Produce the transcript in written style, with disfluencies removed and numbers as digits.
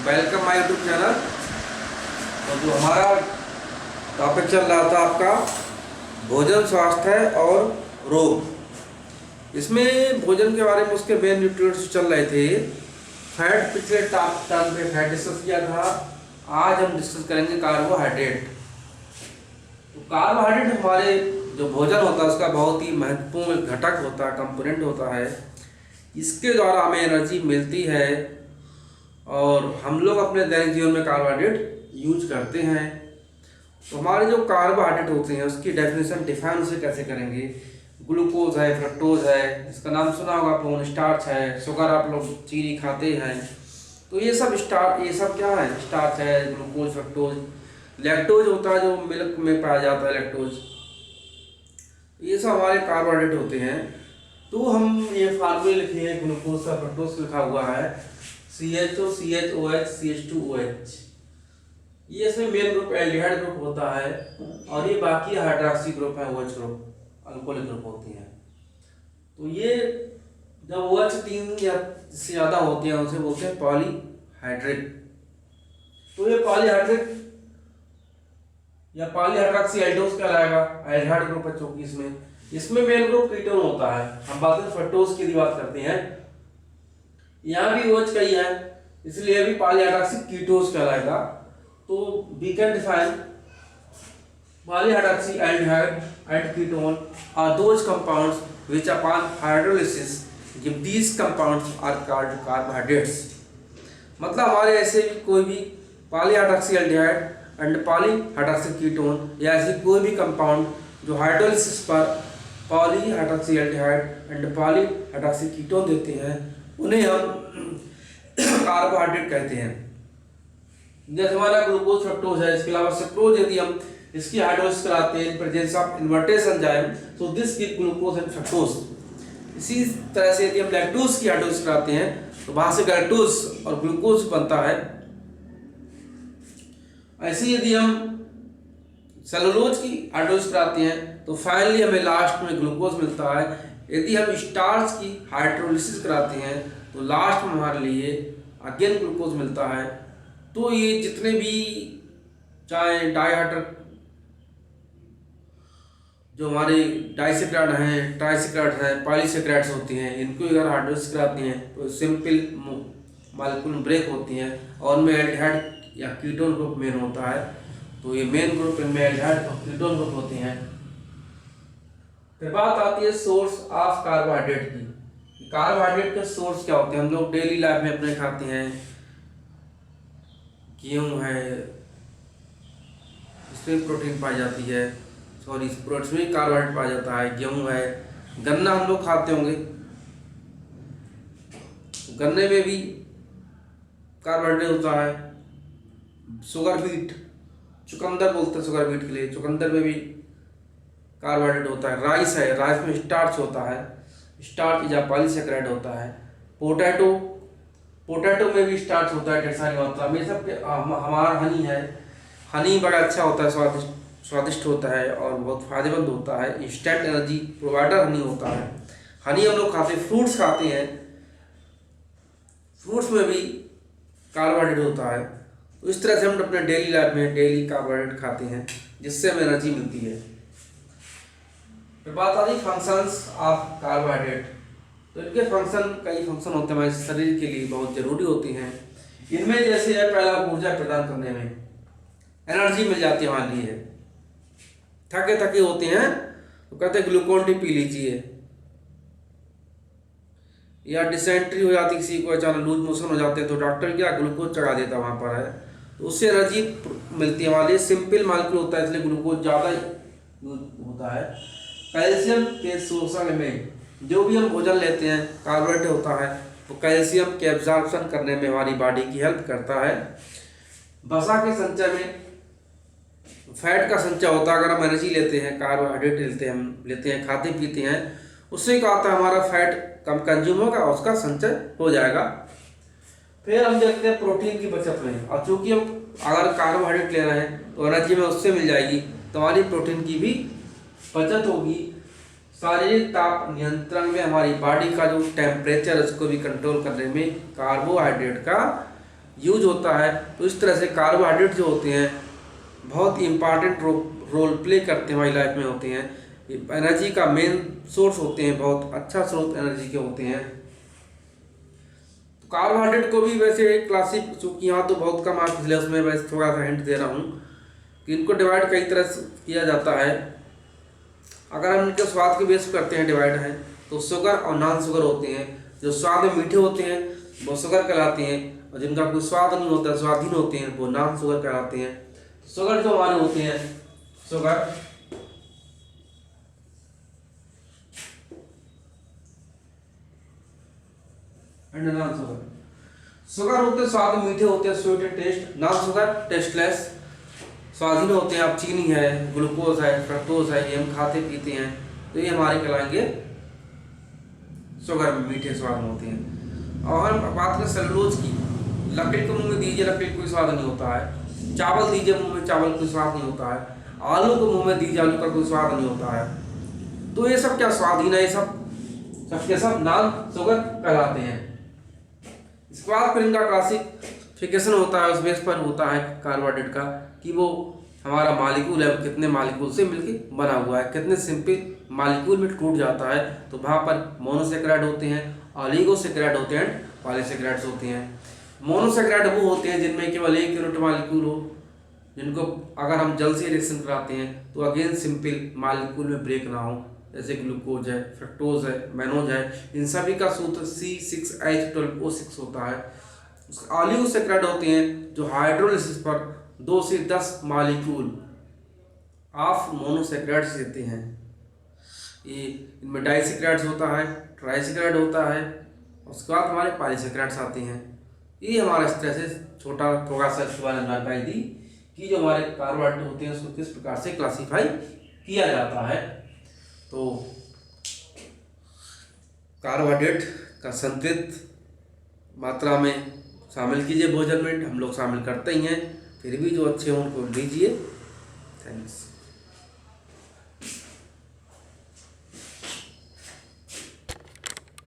Welcome my YouTube channel. तो जो हमारा टॉपिक चल रहा था आपका भोजन, स्वास्थ्य और रोग, इसमें भोजन के बारे में उसके मेन न्यूट्रिएंट्स चल रहे थे। फैट पिछले टर्म पे फैट डिस्कस किया था। आज हम डिस्कस करेंगे कार्बोहाइड्रेट। तो कार्बोहाइड्रेट हमारे जो भोजन होता है उसका बहुत ही महत्वपूर्ण घटक होता है, कंपोनेंट होता है। इसके द्वारा हमें एनर्जी मिलती है और हम लोग अपने दैनिक जीवन में कार्बोहाइड्रेट यूज करते हैं। तो हमारे जो कार्बोहाइड्रेट होते हैं उसकी डेफिनेशन डिफाइन उसे कैसे करेंगे। ग्लूकोज है, फ्रक्टोज है, इसका नाम सुना होगा आप लोगों ने, स्टार्च है, शुगर आप लोग चीनी खाते हैं, तो ये सब क्या है, स्टार्च है, ग्लूकोज, फ्रक्टोज। लैक्टोज होता है जो मिल्क में पाया जाता है, लैक्टोज। ये सब हमारे कार्बोहाइड्रेट होते हैं। तो हम ये फार्मूले लिखे हैं, ग्लूकोज का, फ्रक्टोज लिखा हुआ है CHO, CHOH, CH2OH। ये इसमें मेन ग्रुप एल्डिहाइड ग्रुप होता है और ये बाकी हाइड्रॉक्सी ग्रुप है, OH ग्रुप, अल्कोहलिक ग्रुप होती है। तो ये जब OH 3 या इससे ज़्यादा होते हैं उसे बोलते हैं पॉलीहाइड्रेट। तो ये पॉलीहाइड्रेट या पॉलीहाइड्रॉक्सी एल्डोज कहलाएगा, एल्डिहाइड ग्रुप है चूंकि इसमें मेन ग्रुप कीटोन होता है। हम बात करें फ्रक्टोज की बात करते हैं, यहाँ भी OH का ही है, इसलिए भी पॉलीहाइड्रॉक्सी कीटोज कहलाएगा। तो we can define polyhydroxy aldehyde and ketone are those compounds which upon hydrolysis give these compounds are called carbohydrates. मतलब हमारे ऐसे भी कोई भी polyhydroxy aldehyde and polyhydroxy ketone या ऐसी कोई भी कंपाउंड जो हाइड्रोलिसिस पर polyhydroxy aldehyde and polyhydroxy ketone देते हैं उन्हें हम कार्बोहाइड्रेट कहते हैं। जैसे हमारा ग्लूकोज, फ्रक्टोज है, इसके अलावा सक्रोज यदि हम इसकी हाइड्रोलिसिस कराते हैं in presence of invertase enzyme, तो this give glucose and fructose. इसी तरह से यदि हम लैक्टोज की हाइड्रोलिसिस कराते हैं तो वहां से गैल्टोज और ग्लूकोज बनता है। ऐसे यदि हम सेलुलोज की हाइड्रोलिसिस कराते हैं तो फाइनली हमें लास्ट में ग्लूकोज मिलता है। यदि हम स्टार्च की हाइड्रोलिसिस कराते हैं तो लास्ट में हमारे लिए अगेन ग्लूकोज मिलता है। तो ये जितने भी चाहे डाइहाइड्रो जो हमारे डाइसेक्राइड हैं, ट्राइसेक्राइड हैं, पॉलीसेक्राइड्स होती हैं, इनको अगर हाइड्रोलिसिस कराती हैं तो सिंपल मॉलिक्यूल ब्रेक होती हैं और उनमें एल्डिहाइड या कीटोन ग्रुप मेन होता है। तो ये मेन ग्रुप इनमें एल्डिहाइड और कीटोन ग्रुप होते हैं। फिर बात आती है सोर्स ऑफ कार्बोहाइड्रेट की। कार्बोहाइड्रेट के सोर्स क्या होते हैं। हम लोग डेली लाइफ में अपने खाते हैं, गेहूँ है, इसमें प्रोटीन पाई जाती है, सॉरी फ्रूट्स में कार्बोहाइड्रेट पाया जाता है, गेहूँ है, गन्ना हम लोग खाते होंगे, गन्ने में भी कार्बोहाइड्रेट होता है। शुगर बीट, चुकंदर बोलते हैं शुगर बीट के लिए, चुकंदर में भी कार्बोहाइड्रेट होता है। राइस है, राइस में स्टार्च होता है, स्टार्च या पॉलीसेकेराइड होता है। पोटैटो में भी स्टार्च होता है ढेर सारी मात्रा में। सब हमारा हनी है, हनी बड़ा अच्छा होता है, स्वादिष्ट होता है और बहुत फायदेमंद होता है, इंस्टेंट एनर्जी प्रोवाइडर हनी होता है। हनी हम लोग खाते हैं, फ्रूट्स खाते हैं, फ्रूट्स में भी कार्बोहाइड्रेट होता है। तो इस तरह से हम अपने डेली लाइफ में डेली कार्बोहाइड्रेट खाते हैं जिससे हमें एनर्जी मिलती है। फिर बात आती है फंक्शंस ऑफ कार्बोहाइड्रेट। तो इनके कई फंक्शन होते हैं, हमारे शरीर के लिए बहुत जरूरी होती हैं। इनमें जैसे है पहला ऊर्जा प्रदान करने में, एनर्जी मिल जाती है हमारे लिए। थके होते हैं तो कहते हैं ग्लूकोन डी पी लीजिए, या डिसेंट्री हो जाती किसी को, अचानक लूज मोशन हो जाते हैं तो डॉक्टर क्या ग्लूकोज चढ़ा देता वहाँ पर है, तो उससे एनर्जी मिलती है हमारे लिए। सिंपल मालिक्यूल होता है इसलिए ग्लूकोज ज़्यादा होता है। कैल्शियम के शोषण में, जो भी हम भोजन लेते हैं कार्बोहाइड्रेट होता है, तो कैल्शियम के एब्जॉर्प्शन करने में हमारी बॉडी की हेल्प करता है। वसा के संचय में फैट का संचय होता है। अगर हम एनर्जी लेते हैं, कार्बोहाइड्रेट लेते हैं, खाते पीते हैं, उससे क्या होता है हमारा फैट कम कंज्यूम होगा, उसका संचय हो जाएगा। फिर हम देखते हैं प्रोटीन की बचत में, और चूंकि हम अगर कार्बोहाइड्रेट ले रहे हैं तो एनर्जी में उससे मिल जाएगी, तो हमारी प्रोटीन की भी बचत होगी। शारीरिक ताप नियंत्रण में हमारी बॉडी का जो टेम्परेचर है उसको भी कंट्रोल करने में कार्बोहाइड्रेट का यूज होता है। तो इस तरह से कार्बोहाइड्रेट जो होते हैं बहुत इम्पॉर्टेंट रोल प्ले करते हैं, हमारी लाइफ में होते हैं। एनर्जी का मेन सोर्स होते हैं, बहुत अच्छा स्रोत एनर्जी के होते हैं। तो कार्बोहाइड्रेट को भी वैसे क्लासिक, चूँकि यहाँ तो बहुत कम मार्क्स इसलिए उसमें वैसे थोड़ा सा हिंट दे रहा हूँ कि इनको डिवाइड कई तरह से किया जाता है। अगर हम इनके स्वाद के बेस करते हैं डिवाइड है, तो शुगर और नॉन शुगर होते हैं। जो स्वाद में मीठे होते हैं वो शुगर कहलाते हैं, और जिनका कोई स्वाद नहीं होता, स्वादहीन होते हैं, वो नॉन शुगर कहलाते हैं। शुगर जो हमारे होते हैं, sugar and non sugar. Sugar होते हैं स्वाद में मीठे होते हैं, sweet and taste. Non sugar tasteless, स्वादहीन होते हैं। अब चीनी है, ग्लूकोज है, फ्रक्टोज है, ये हम खाते पीते हैं, तो ये हमारे कहलाएंगे शुगर में, मीठे स्वाद में होते हैं। और हम बात करें सेलुलोज की, लकड़ी को मुंह में दीजिए, लकड़ी कोई स्वाद नहीं होता है। चावल दीजिए मुंह में, चावल कोई स्वाद नहीं होता है। आलू को मुंह में दीजिए, आलू का कोई स्वाद नहीं होता है। तो ये सब क्या स्वादहीन है, ये सब सबके सब नॉन शुगर कहलाते हैं। इसके बाद फिर इनका क्लासिफिकेशन होता है, उस बेस पर होता है कार्बोहाइड्रेट का कि वो हमारा मालिक्यूल है, कितने मालिक्यूल से मिलकर बना हुआ है, कितने सिंपल मालिक्यूल में टूट जाता है। तो वहाँ पर मोनोसेक्राइड होते हैं, ऑलिगोसेक्राइड होते हैं, पॉलीसेक्राइड्स होते हैं। मोनोसेक्राइड वो होते हैं जिनमें केवल एक यूनिट मालिक्यूल हो, जिनको अगर हम जल से रिएक्शन कराते हैं तो अगेन सिंपल मालिक्यूल में ब्रेक ना हो, जैसे ग्लूकोज है, फ्रक्टोज है, मैनोज है। इन सभी का सूत्र C6H12O6 होता है। ऑलिगोसेक्राइड होते हैं जो हाइड्रोलिसिस पर 2 से 10 मालिक्यूल ऑफ मोनोसेक्राइड्स देते हैं। ये इनमें डाइसेक्राइड्स होता है, ट्राइसेक्राइड होता है, उसके बाद हमारे पॉलीसेक्राइड्स आते हैं। ये हमारा इस तरह से छोटा थोड़ा सा जानकारी दी कि जो हमारे कार्बोहाइड्रेट होते हैं उसको किस प्रकार से क्लासीफाई किया जाता है। तो कार्बोहाइड्रेट का संतृप्त मात्रा में शामिल कीजिए भोजन में, हम लोग शामिल करते ही हैं, फिर भी जो अच्छे हों उनको लीजिए। थैंक्स।